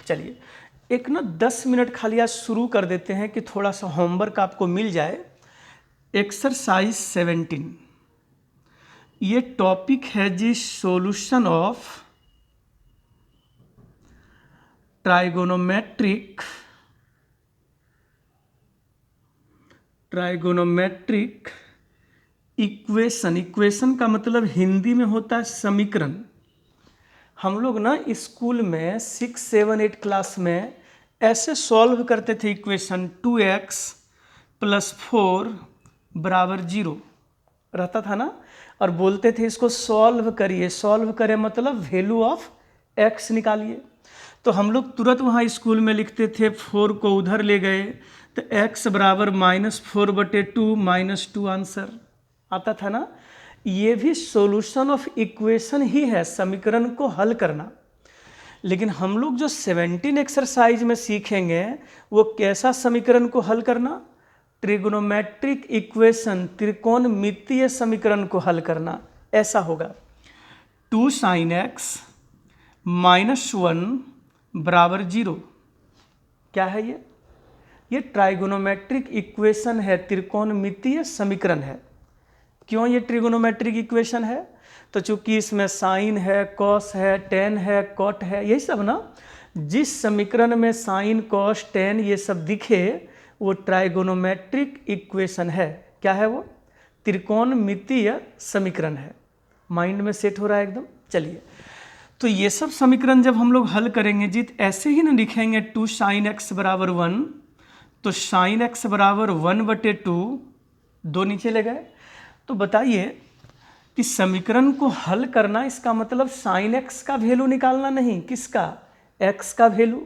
चलिए एक ना 10 मिनट खाली आज शुरू कर देते हैं कि थोड़ा सा होमवर्क आपको मिल जाए। एक्सरसाइज 17 ये टॉपिक है जी solution of trigonometric equation. Equation का मतलब हिंदी में होता है समीकरण। हम लोग ना स्कूल में 6, 7, 8 क्लास में ऐसे सॉल्व करते थे इक्वेशन 2x +4 बराबर 0 रहता था ना, और बोलते थे इसको सॉल्व करिए। सॉल्व करें मतलब वैल्यू ऑफ x निकालिए। तो हम लोग तुरंत वहाँ स्कूल में लिखते थे, 4 को उधर ले गए तो x बराबर -4/2 -2 आंसर आता था ना। ये भी सॉल्यूशन ऑफ इक्वेशन ही है, समीकरण को हल करना। लेकिन हम लोग जो 17 एक्सरसाइज में सीखेंगे वो कैसा समीकरण को हल करना, ट्रिग्नोमेट्रिक इक्वेशन, त्रिकोणमितीय समीकरण को हल करना। ऐसा होगा 2 sin x -1 बराबर 0। क्या है ये ट्राइगोनोमेट्रिक इक्वेशन है, त्रिकोणमितीय समीकरण है। क्यों ये ट्रिगोनोमेट्रिक इक्वेशन है? तो चूंकि इसमें साइन है, कॉस है, टेन है, कॉट है, यही सब ना। जिस समीकरण में साइन, कॉस, टेन ये सब दिखे वो ट्राइगोनोमेट्रिक इक्वेशन है। क्या है वो? त्रिकोणमितीय समीकरण है। माइंड में सेट हो रहा है एकदम? चलिए, तो ये सब समीकरण जब हम लोग हल करेंगे जी, ऐसे ही ना लिखेंगे 2 sin x बराबर 1, तो sin x बराबर 1/2, 2 नीचे ले गए। तो बताइए कि समीकरण को हल करना, इसका मतलब sin x का वैल्यू निकालना नहीं, किसका? x का वैल्यू।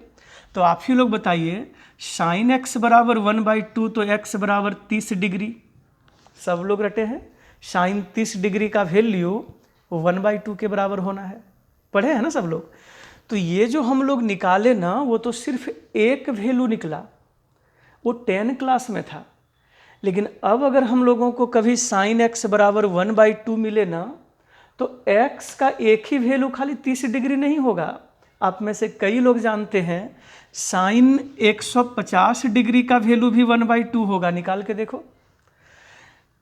तो आप ही लोग बताइए, sin x बराबर 1/2 तो x बराबर 30 डिग्री। सब लोग रटे हैं, sin 30 डिग्री का वैल्यू 1/2 के बराबर होना है। पढ़े हैं ना सब लोग? तो ये जो हम लोग निकाले ना, वो तो सिर्फ एक वैल्यू निकला, वो 10 क्लास में था। लेकिन अब अगर हम लोगों को कभी sin x बराबर 1/2 मिले ना, तो x का एक ही वैल्यू खाली 30 डिग्री नहीं होगा। आप में से कई लोग जानते हैं sin 150 डिग्री का वैल्यू भी 1/2 होगा। निकाल के देखो।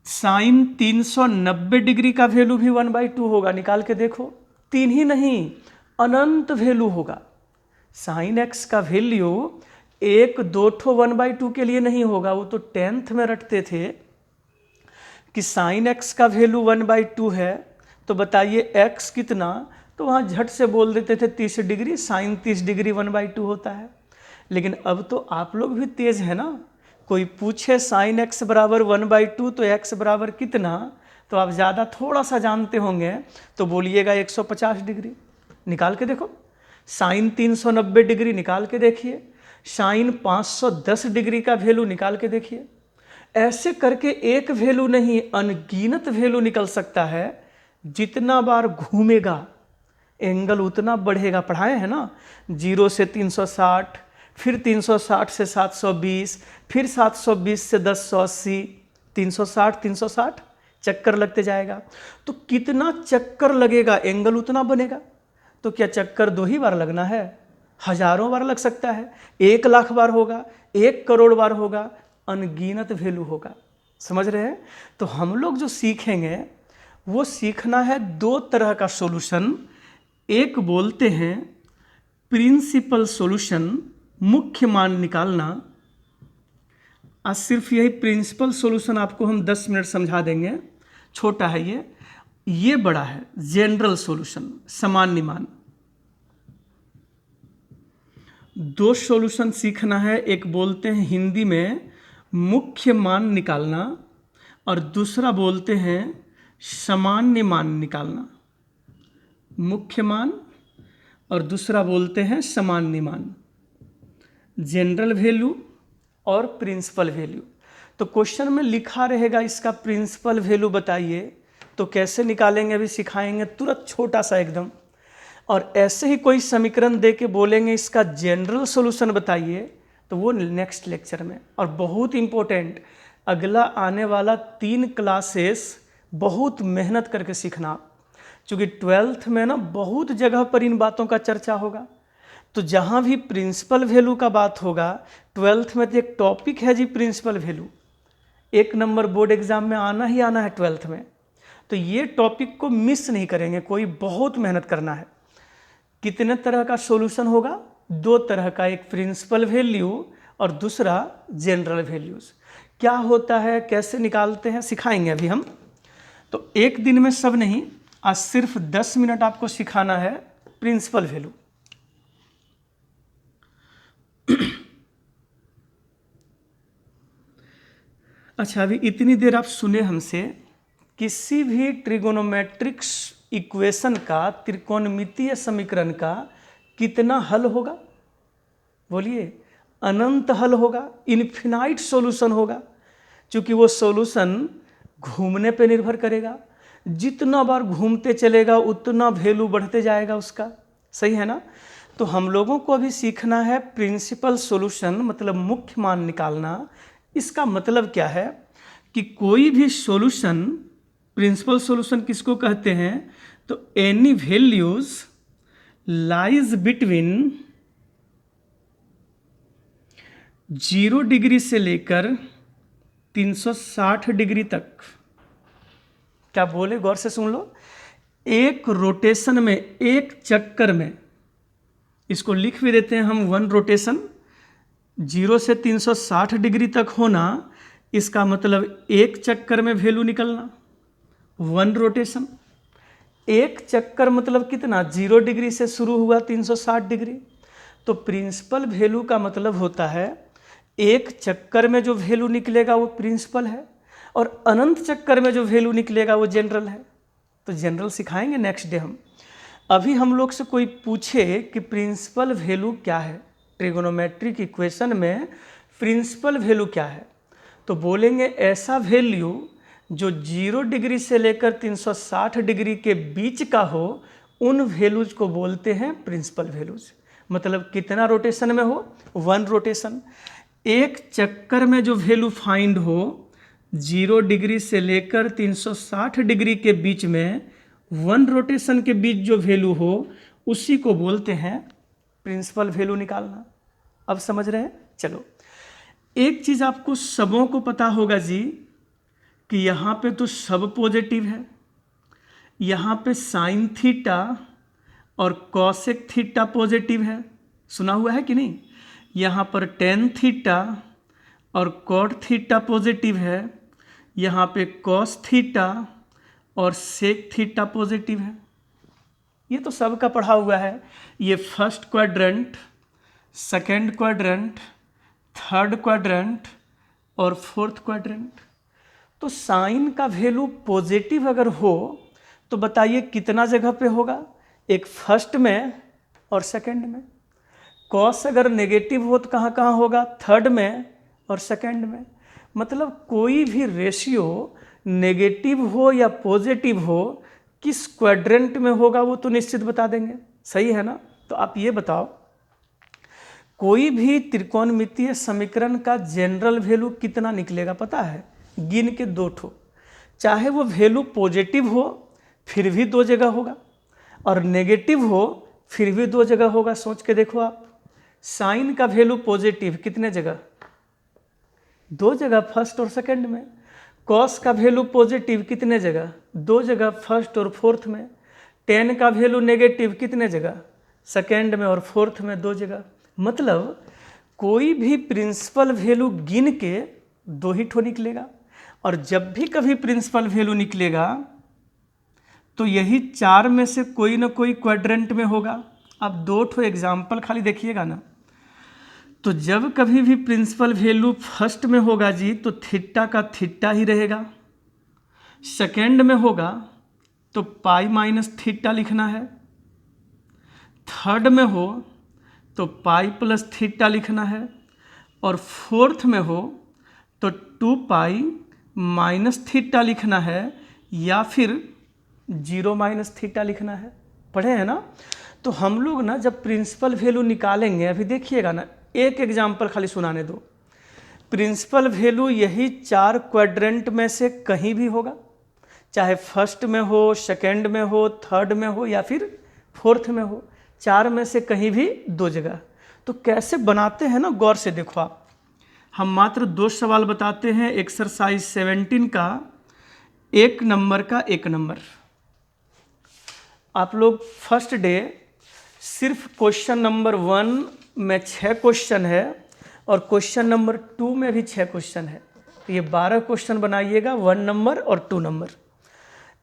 sin 390 डिग्री का वैल्यू भी 1/2 होगा। निकाल के देखो। 3 ही नहीं, अनंत वैल्यू होगा। sin x का वैल्यू एक दो ठो 1/2 के लिए नहीं होगा। वो तो 10th में रटते थे कि sin x का वैल्यू 1/2 है, तो बताइए x कितना, तो वहाँ झट से बोल देते थे 30 डिग्री, sin 30 डिग्री 1/2 होता है। लेकिन अब तो आप लोग भी तेज है ना, कोई पूछे sin x बराबर 1/2 तो x बराबर कितना, तो आप ज़्यादा थोड़ा सा जानते होंगे तो बोलिएगा 150 डिग्री। निकाल के देखो। sin 390 डिग्री निकाल के देखिए। sin 510 डिग्री का वैल्यू निकाल के देखिए। ऐसे करके एक वैल्यू नहीं, अनगिनत वैल्यू निकल सकता है। जितना बार घूमेगा एंगल उतना बढ़ेगा। पढ़ाए हैं ना, 0 से 360, फिर 360 से 720, फिर 720 से 1080, 360 360 चक्कर लगते जाएगा। तो कितना चक्कर लगेगा एंगल उतना बनेगा। तो क्या चक्कर 2 ही बार लगना है? हजारों बार लग सकता है, 1 लाख बार होगा, 1 करोड़ बार होगा, अनगिनत वैल्यू होगा। समझ रहे हैं? तो हम लोग जो सीखेंगे वो सीखना है 2 तरह का सॉल्यूशन। एक बोलते हैं प्रिंसिपल सॉल्यूशन, मुख्य मान निकालना। आज सिर्फ यही प्रिंसिपल सॉल्यूशन आपको हम 10 मिनट समझा देंगे। छोटा है ये बड़ा है जनरल सॉल्यूशन, सामान्य मान। 2 सॉल्यूशन सीखना है। एक बोलते हैं हिंदी में मुख्य मान निकालना, और दूसरा बोलते हैं सामान्य मान निकालना। मुख्य मान और दूसरा बोलते हैं सामान्य मान, जनरल वैल्यू और प्रिंसिपल वैल्यू। तो क्वेश्चन में लिखा रहेगा इसका प्रिंसिपल वैल्यू बताइए, तो कैसे निकालेंगे अभी सिखाएंगे, तुरंत छोटा सा एकदम। और ऐसे ही कोई समीकरण दे के बोलेंगे इसका जनरल सॉल्यूशन बताइए, तो वो नेक्स्ट लेक्चर में। और बहुत इंपॉर्टेंट, अगला आने वाला 3 क्लासेस बहुत मेहनत करके सीखना, क्योंकि 12th में ना बहुत जगह पर इन बातों का चर्चा होगा। तो जहाँ भी प्रिंसिपल वैल्यू का बात होगा, 12th में तो एक टॉपिक है जी principal value, 1 number board exam में आना ही आना है 12th में। तो ये टॉपिक को मिस नहीं करेंगे, कोई बहुत मेहनत करना है। कितने तरह का सॉल्यूशन होगा? 2 तरह का, एक प्रिंसिपल वैल्यू और दूसरा जनरल वैल्यूज। क्या होता है, कैसे निकालते हैं, सिखाएंगे अभी हम। तो एक दिन में सब नहीं, आज सिर्फ 10 मिनट आपको सिखाना है प्रिंसिपल वैल्यू। अच्छा, अभी इतनी देर आप सुने हमसे, किसी भी ट्रिगोनोमेट्रिक्स इक्वेशन का, त्रिकोणमितीय समीकरण का कितना हल होगा? बोलिए। अनंत हल होगा, इन्फिनाइट सॉल्यूशन होगा, क्योंकि वो सॉल्यूशन घूमने पे निर्भर करेगा। जितना बार घूमते चलेगा उतना वैल्यू बढ़ते जाएगा उसका। सही है ना? तो हम लोगों को अभी सीखना है प्रिंसिपल सॉल्यूशन, मतलब मुख्य मान निकालना। इसका मतलब क्या है कि कोई भी सॉल्यूशन, प्रिंसिपल सॉल्यूशन किसको कहते हैं? तो any values lies between 0 degree से लेकर 360 डिग्री तक। क्या बोले? गौर से सुन लो। एक रोटेशन में, एक चक्कर में, इसको लिख भी देते हैं हम 1 रोटेशन, 0 से 360 डिग्री तक होना, इसका मतलब एक चक्कर में वैल्यू निकलना, 1 रोटेशन। एक चक्कर मतलब कितना? 0 डिग्री से शुरू हुआ 360 डिग्री। तो प्रिंसिपल वैल्यू का मतलब होता है एक चक्कर में जो वैल्यू निकलेगा वो प्रिंसिपल है, और अनंत चक्कर में जो वैल्यू निकलेगा वो जनरल है। तो जनरल सिखाएंगे नेक्स्ट डे हम। अभी हम लोग से कोई पूछे कि प्रिंसिपल वैल्यू क्या है, ट्रिगोनोमेट्रिक इक्वेशन में प्रिंसिपल वैल्यू क्या है, तो बोलेंगे ऐसा वैल्यू जो 0 डिग्री से लेकर 360 डिग्री के बीच का हो, उन वैल्यूज को बोलते हैं प्रिंसिपल वैल्यूज। मतलब कितना रोटेशन में हो? 1 रोटेशन। एक चक्कर में जो वैल्यू फाइंड हो 0 डिग्री से लेकर 360 डिग्री के बीच में, 1 रोटेशन के बीच जो वैल्यू हो, उसी को बोलते हैं प्रिंसिपल वैल्यू निकालना। अब समझ रहे हैं? चलो, एक चीज़ आपको सबों को पता होगा जी कि यहाँ पे तो सब पॉजिटिव है, यहाँ पे साइन थीटा और कॉसेक थीटा पॉजिटिव है, सुना हुआ है कि नहीं? यहाँ पर टेन थीटा और कॉट थीटा पॉजिटिव है, यहाँ पे कॉस थीटा और सेक थीटा पॉजिटिव है। ये तो सबका पढ़ा हुआ है। ये first quadrant, second quadrant, third quadrant और फोर्थ क्वाड्रेंट। तो साइन का वैल्यू पॉजिटिव अगर हो तो बताइए कितना जगह पे होगा? एक फर्स्ट में और सेकंड में। कॉस अगर नेगेटिव हो तो कहाँ कहाँ होगा? थर्ड में और सेकंड में। मतलब कोई भी रेशियो नेगेटिव हो या पॉजिटिव हो, किस क्वाड्रेंट में होगा वो तो निश्चित बता देंगे। सही है ना? तो आप ये बताओ, कोई भी त्रिकोणमितीय समीकरण का जनरल वैल्यू कितना निकलेगा पता है? गिन के 2 ठो। चाहे वो वैल्यू पॉजिटिव हो फिर भी 2 जगह होगा, और नेगेटिव हो फिर भी 2 जगह होगा। सोच के देखो आप, साइन का वैल्यू पॉजिटिव कितने जगह? 2 जगह, फर्स्ट और सेकंड में। कॉस का वैल्यू पॉजिटिव कितने जगह? 2 जगह, फर्स्ट और फोर्थ में। टेन का वैल्यू नेगेटिव कितने जगह? सेकंड में और फोर्थ में 2 जगह। मतलब कोई भी प्रिंसिपल वैल्यू गिन के 2 ही ठो निकलेगा, और जब भी कभी प्रिंसिपल वैल्यू निकलेगा तो यही 4 में से कोई ना कोई क्वाड्रेंट में होगा। अब 2 ठो एग्जाम्पल खाली देखिएगा ना। तो जब कभी भी प्रिंसिपल वैल्यू फर्स्ट में होगा जी, तो थीटा का थीटा ही रहेगा। सेकेंड में होगा तो पाई माइनस थीटा लिखना है। थर्ड में हो तो पाई प्लस थीटा लिखना है, और फोर्थ में हो तो 2 पाई माइनस थीटा लिखना है, या फिर 0 माइनस थीटा लिखना है। पढ़े हैं ना? तो हम लोग ना जब प्रिंसिपल वैल्यू निकालेंगे, अभी देखिएगा ना, एक एग्जाम्पल खाली सुनाने दो। प्रिंसिपल वैल्यू यही 4 क्वाड्रेंट में से कहीं भी होगा, चाहे फर्स्ट में हो, सेकेंड में हो, थर्ड में हो या फिर फोर्थ में हो। 4 में से कहीं भी 2 जगह। तो कैसे बनाते हैं ना, गौर से देखो आप। हम मात्र 2 सवाल बताते हैं एक्सरसाइज 17 का, 1 नंबर का 1 नंबर। आप लोग फर्स्ट डे सिर्फ क्वेश्चन नंबर 1 में 6 क्वेश्चन है, और क्वेश्चन नंबर 2 में भी 6 क्वेश्चन है। तो ये 12 क्वेश्चन बनाइएगा, 1 नंबर और 2 नंबर।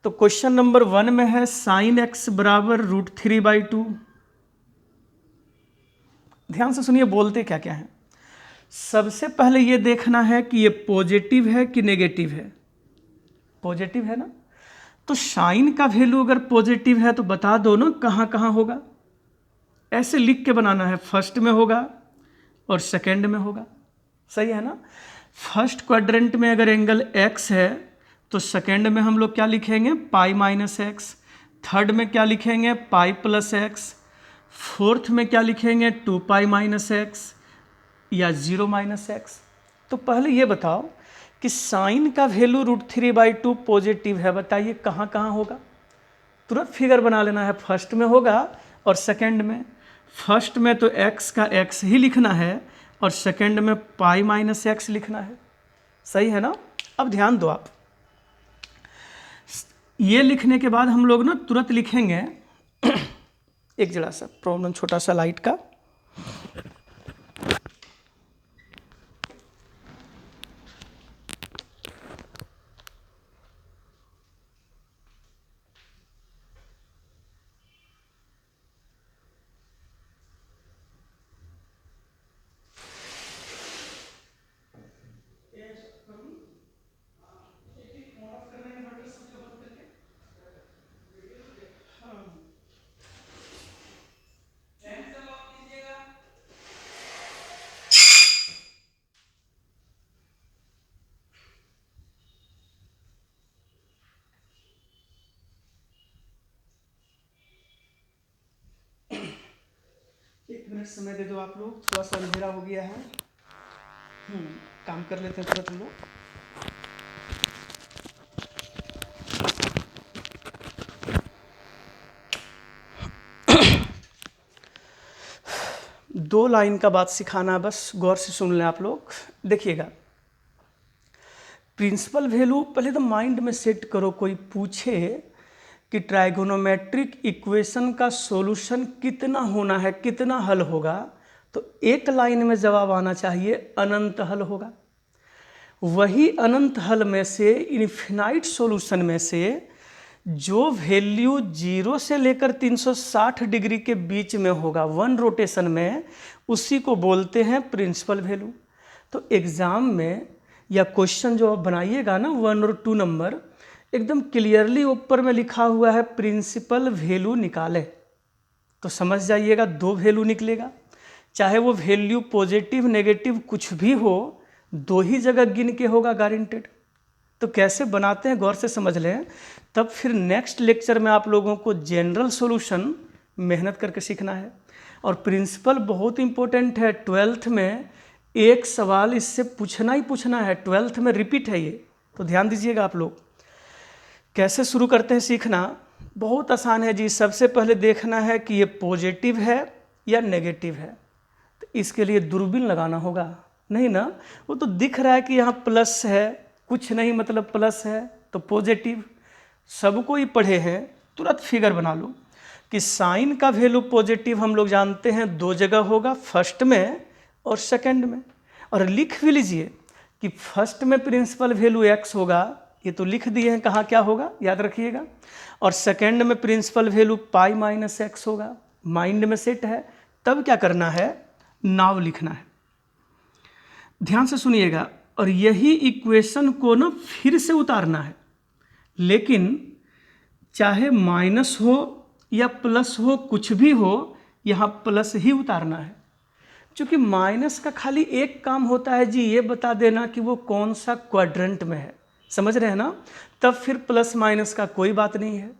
तो क्वेश्चन नंबर 1 में है साइन एक्स बराबर √3/2। ध्यान से सुनिए बोलते क्या क्या है। सबसे पहले ये देखना है कि ये पॉजिटिव है कि नेगेटिव है। पॉजिटिव है ना, तो साइन का वैल्यू अगर पॉजिटिव है तो बता दो ना कहाँ कहाँ होगा। ऐसे लिख के बनाना है, फर्स्ट में होगा और सेकंड में होगा, सही है ना। फर्स्ट क्वाड्रेंट में अगर एंगल x है तो सेकंड में हम लोग क्या लिखेंगे, पाई माइनस एक्स। थर्ड में क्या लिखेंगे, पाई प्लस एक्स। फोर्थ में क्या लिखेंगे, 2 पाई माइनस एक्स या 0 माइनस एक्स। तो पहले ये बताओ कि साइन का वैल्यू √3/2 पॉजिटिव है, बताइए कहाँ कहाँ होगा। तुरंत फिगर बना लेना है, फर्स्ट में होगा और सेकंड में। फर्स्ट में तो x का x ही लिखना है और सेकंड में पाई माइनस एक्स लिखना है, सही है ना। अब ध्यान दो आप, ये लिखने के बाद हम लोग ना तुरंत लिखेंगे एक जरा सा प्रॉब्लम छोटा सा लाइट का। एक मिनट समय दे दो आप लोग, थोड़ा सा अंधेरा हो गया है। काम कर लेते हैं तुरंत हम लोग। दो लाइन का बात सिखाना, बस गौर से सुन लें आप लोग। देखिएगा, प्रिंसिपल वैल्यू पहले तो माइंड में सेट करो। कोई पूछे कि ट्राइगोनोमेट्रिक इक्वेशन का सॉल्यूशन कितना होना है, कितना हल होगा, तो एक लाइन में जवाब आना चाहिए, अनंत हल होगा। वही अनंत हल में से, इन्फिनाइट सॉल्यूशन में से जो वैल्यू 0 से लेकर 360 डिग्री के बीच में होगा, वन रोटेशन में, उसी को बोलते हैं प्रिंसिपल वैल्यू। तो एग्ज़ाम में या क्वेश्चन जो आप बनाइएगा ना 1 और 2 नंबर, एकदम क्लियरली ऊपर में लिखा हुआ है प्रिंसिपल वैल्यू निकाले, तो समझ जाइएगा 2 वैल्यू निकलेगा। चाहे वो वैल्यू पॉजिटिव नेगेटिव कुछ भी हो, 2 ही जगह गिन के होगा गारंटेड। तो कैसे बनाते हैं गौर से समझ लें, तब फिर नेक्स्ट लेक्चर में आप लोगों को जनरल सॉल्यूशन मेहनत करके सीखना है। और प्रिंसिपल बहुत इंपॉर्टेंट है, 12th में एक सवाल इससे पूछना ही पूछना है, 12th में रिपीट है ये, तो ध्यान दीजिएगा आप लोग। कैसे शुरू करते हैं सीखना, बहुत आसान है जी। सबसे पहले देखना है कि ये पॉजिटिव है या नेगेटिव है, तो इसके लिए दूरबीन लगाना होगा, नहीं ना। वो तो दिख रहा है कि यहाँ प्लस है, कुछ नहीं मतलब प्लस है तो पॉजिटिव, सबको ही पढ़े हैं। तुरंत फिगर बना लो कि साइन का वैल्यू पॉजिटिव हम लोग जानते हैं 2 जगह होगा, फर्स्ट में और सेकंड में। और लिख भी लीजिए कि फर्स्ट में प्रिंसिपल वैल्यू x होगा, ये तो लिख दिए हैं, कहाँ क्या होगा याद रखिएगा। और सेकंड में principal value pi minus X होगा, माइंड में सेट है। तब क्या करना है, नाव लिखना है, ध्यान से सुनिएगा। और यही इक्वेशन को ना फिर से उतारना है, लेकिन चाहे माइनस हो या प्लस हो, कुछ भी हो, यहाँ प्लस ही उतारना है। क्योंकि माइनस का खाली एक काम होता है जी, ये बता देना कि वो कौन सा क्वाड्रेंट में है, समझ रहे हैं ना। तब फिर प्लस माइनस का कोई बात नहीं है।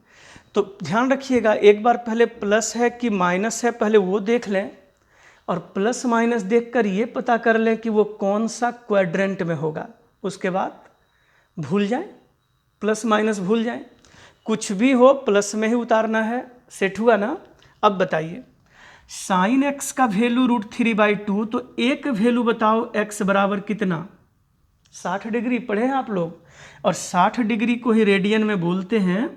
तो ध्यान रखिएगा, एक बार पहले प्लस है कि माइनस है पहले वो देख लें, और प्लस माइनस देखकर ये पता कर लें कि वो कौन सा क्वाड्रेंट में होगा। उसके बाद भूल जाएं, प्लस माइनस भूल जाएं, कुछ भी हो प्लस में ही उतारना है। सेट हुआ ना। अब बताइए, साइन एक्स का वैल्यू √3/2, तो एक वैल्यू बताओ x बराबर कितना, 60 डिग्री पढ़े हैं आप लोग। और 60 डिग्री को ही रेडियन में बोलते हैं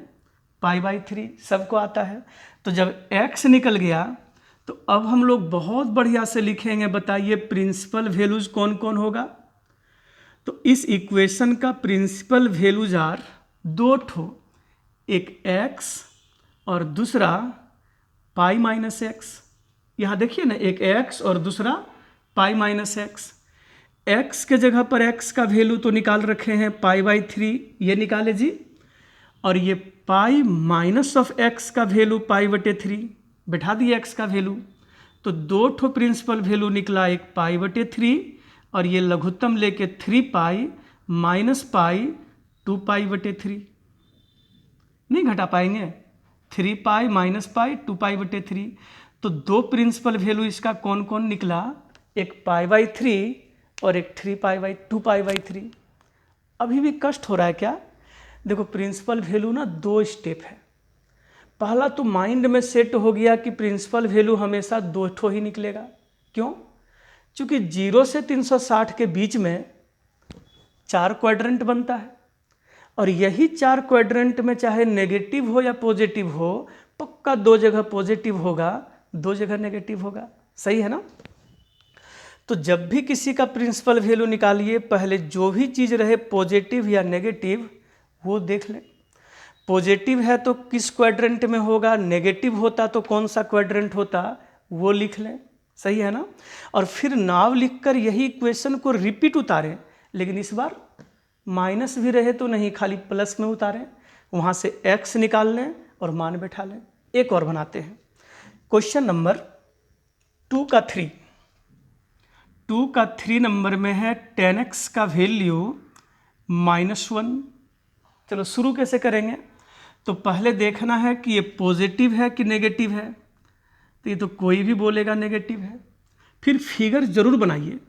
π/3, सबको आता है। तो जब x निकल गया तो अब हम लोग बहुत बढ़िया से लिखेंगे, बताइए प्रिंसिपल वैल्यूज कौन कौन होगा। तो इस इक्वेशन का प्रिंसिपल वैल्यूज आर 2 ठो, एक x और दूसरा पाई माइनस एक्स। यहाँ देखिए ना, एक x और दूसरा पाई माइनस एक्स। x के जगह पर x का वैल्यू तो निकाल रखे हैं π/3, ये निकाले जी। और ये पाई माइनस ऑफ x का वैल्यू π/3 बैठा दिए x का वैल्यू। तो दो ठो प्रिंसिपल वैल्यू निकला, एक π/3 और ये लघुत्तम लेके 3π माइनस पाई 2π/3। नहीं घटा पाएंगे, 3π माइनस पाई 2π/3। तो दो प्रिंसिपल वैल्यू इसका कौन कौन निकला, एक π/3 और एक 2π/3। अभी भी कष्ट हो रहा है क्या? देखो प्रिंसिपल वैल्यू ना दो स्टेप है। पहला तो माइंड में सेट हो गया कि प्रिंसिपल वैल्यू हमेशा दो ठो ही निकलेगा। क्यों? क्योंकि 0 से 360 के बीच में 4 क्वाड्रेंट बनता है और यही 4 क्वाड्रेंट में चाहे नेगेटिव हो या पॉजिटिव हो, पक्का दो जगह पॉजिटिव होगा, दो जगह नेगेटिव होगा। सही है ना? तो जब भी किसी का प्रिंसिपल वैल्यू निकालिए, पहले जो भी चीज़ रहे पॉजिटिव या नेगेटिव वो देख लें। पॉजिटिव है तो किस क्वाड्रेंट में होगा, नेगेटिव होता तो कौन सा क्वाड्रेंट होता वो लिख लें। सही है ना? और फिर नाव लिखकर यही इक्वेशन को रिपीट उतारें, लेकिन इस बार माइनस भी रहे तो नहीं, खाली प्लस में उतारें। वहाँ से x निकाल लें और मान बैठा लें। एक और बनाते हैं, क्वेश्चन नंबर 2 का 3। 2 का 3 नंबर में है 10x का वैल्यू -1। चलो शुरू कैसे करेंगे? तो पहले देखना है कि ये पॉजिटिव है कि नेगेटिव है। तो ये तो कोई भी बोलेगा नेगेटिव है। फिर फिगर जरूर बनाइए।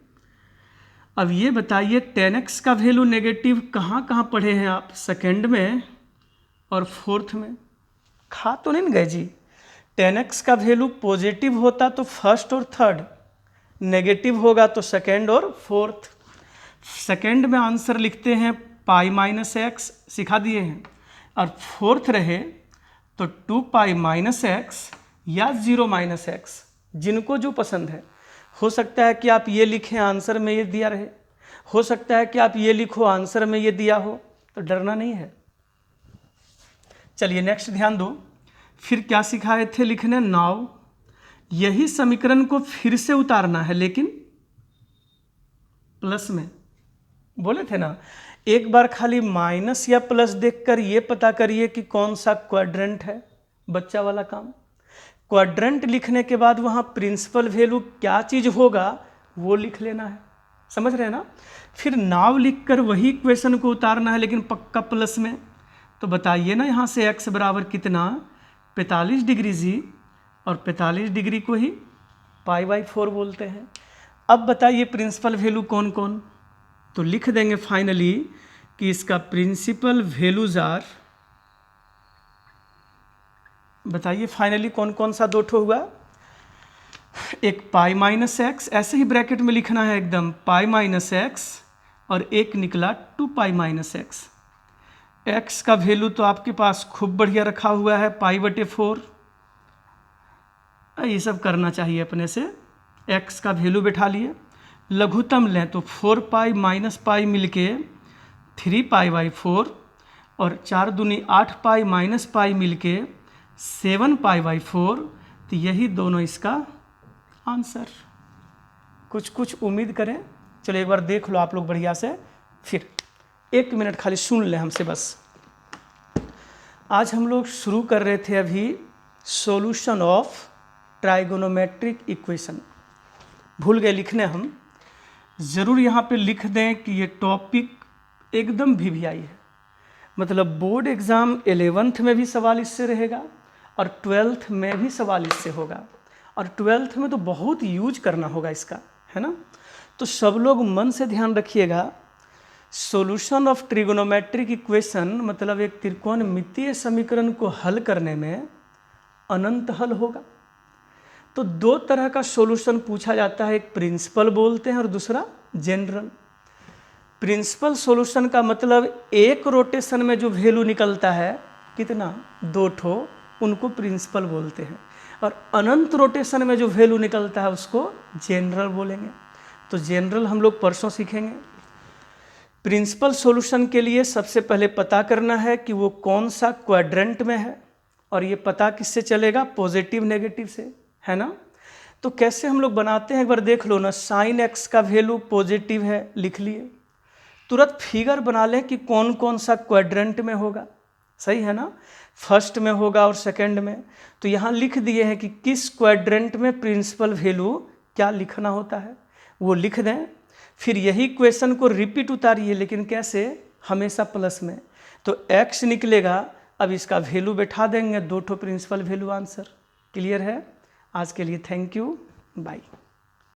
अब ये बताइए 10x का वैल्यू नेगेटिव कहाँ कहाँ पढ़े हैं आप? सेकंड में और फोर्थ में। खा तो नहीं गए जी? 10x का वैल्यू पॉजिटिव होता तो फर्स्ट और थर्ड, नेगेटिव होगा तो सेकंड और फोर्थ। सेकंड में आंसर लिखते हैं π-x, सिखा दिए हैं। और फोर्थ रहे तो 2π-x या 0-x, जिनको जो पसंद है। हो सकता है कि आप ये लिखें आंसर में ये दिया रहे, हो सकता है कि आप ये लिखो आंसर में ये दिया हो, तो डरना नहीं है। चलिए नेक्स्ट ध्यान दो। फिर क्या सिखाए थे लिखने? नाव। यही समीकरण को फिर से उतारना है, लेकिन प्लस में। बोले थे ना, एक बार खाली माइनस या प्लस देखकर ये पता करिए कि कौन सा क्वाड्रेंट है। बच्चा वाला काम। क्वाड्रेंट लिखने के बाद वहाँ प्रिंसिपल वैल्यू क्या चीज़ होगा वो लिख लेना है। समझ रहे हैं ना? फिर नाव लिखकर वही इक्वेशन को उतारना है, लेकिन पक्का प्लस में। तो बताइए ना, यहाँ से x बराबर कितना? 45 डिग्री जी, और 45 डिग्री को ही π/4 बोलते हैं। अब बताइए प्रिंसिपल वैल्यू कौन कौन? तो लिख देंगे फाइनली कि इसका प्रिंसिपल वैल्यूज आर, बताइए फाइनली कौन कौन सा दो ठो हुआ? एक π-x, ऐसे ही ब्रैकेट में लिखना है एकदम, π-x, और एक निकला 2π-x। x का वैल्यू तो आपके पास खूब बढ़िया रखा हुआ है π/4। ये सब करना चाहिए अपने से। x का वैल्यू बैठा लिए, लघुत्तम लें तो 4π - π मिलके 3π/4, और 4 दूनी 8π - π मिलके 7π/4। तो यही दोनों इसका आंसर। कुछ कुछ उम्मीद करें। चलो एक बार देख लो आप लोग बढ़िया से, फिर 1 मिनट खाली सुन लें हमसे बस। आज हम लोग शुरू कर रहे थे अभी सॉल्यूशन ऑफ ट्राइगोनोमेट्रिक इक्वेशन। भूल गए लिखने हम। ज़रूर यहाँ पे लिख दें कि ये टॉपिक एकदम VVI है। मतलब बोर्ड एग्ज़ाम 11th में भी सवाल इससे रहेगा और 12th में भी सवाल इससे होगा, और 12th में तो बहुत यूज करना होगा इसका, है ना? तो सब लोग मन से ध्यान रखिएगा। सॉल्यूशन ऑफ ट्रिगोनोमेट्रिक इक्वेशन मतलब एक त्रिकोणमितीय समीकरण को हल करने में अनंत हल होगा। तो दो तरह का सॉल्यूशन पूछा जाता है, एक प्रिंसिपल बोलते हैं और दूसरा जनरल। प्रिंसिपल सॉल्यूशन का मतलब एक रोटेशन में जो वैल्यू निकलता है, कितना? 2 ठो, उनको प्रिंसिपल बोलते हैं। और अनंत रोटेशन में जो वैल्यू निकलता है उसको जनरल बोलेंगे। तो जनरल हम लोग परसों सीखेंगे। प्रिंसिपल सॉल्यूशन के लिए सबसे पहले पता करना है कि वो कौन सा क्वाड्रेंट में है, और ये पता किससे चलेगा? पॉजिटिव नेगेटिव से, है ना? तो कैसे हम लोग बनाते हैं एक बार देख लो ना। साइन एक्स का वैल्यू पॉजिटिव है, लिख लिए। तुरंत फिगर बना लें कि कौन कौन सा क्वाड्रेंट में होगा, सही है ना, फर्स्ट में होगा और सेकंड में। तो यहाँ लिख दिए हैं कि किस क्वाड्रेंट में प्रिंसिपल वैल्यू क्या लिखना होता है, वो लिख दें। फिर यही क्वेश्चन को रिपीट उतारिए, लेकिन कैसे, हमेशा प्लस में। तो x निकलेगा, अब इसका वैल्यू बैठा देंगे, 2 प्रिंसिपल वैल्यू आंसर। क्लियर है? आज के लिए थैंक यू, बाय।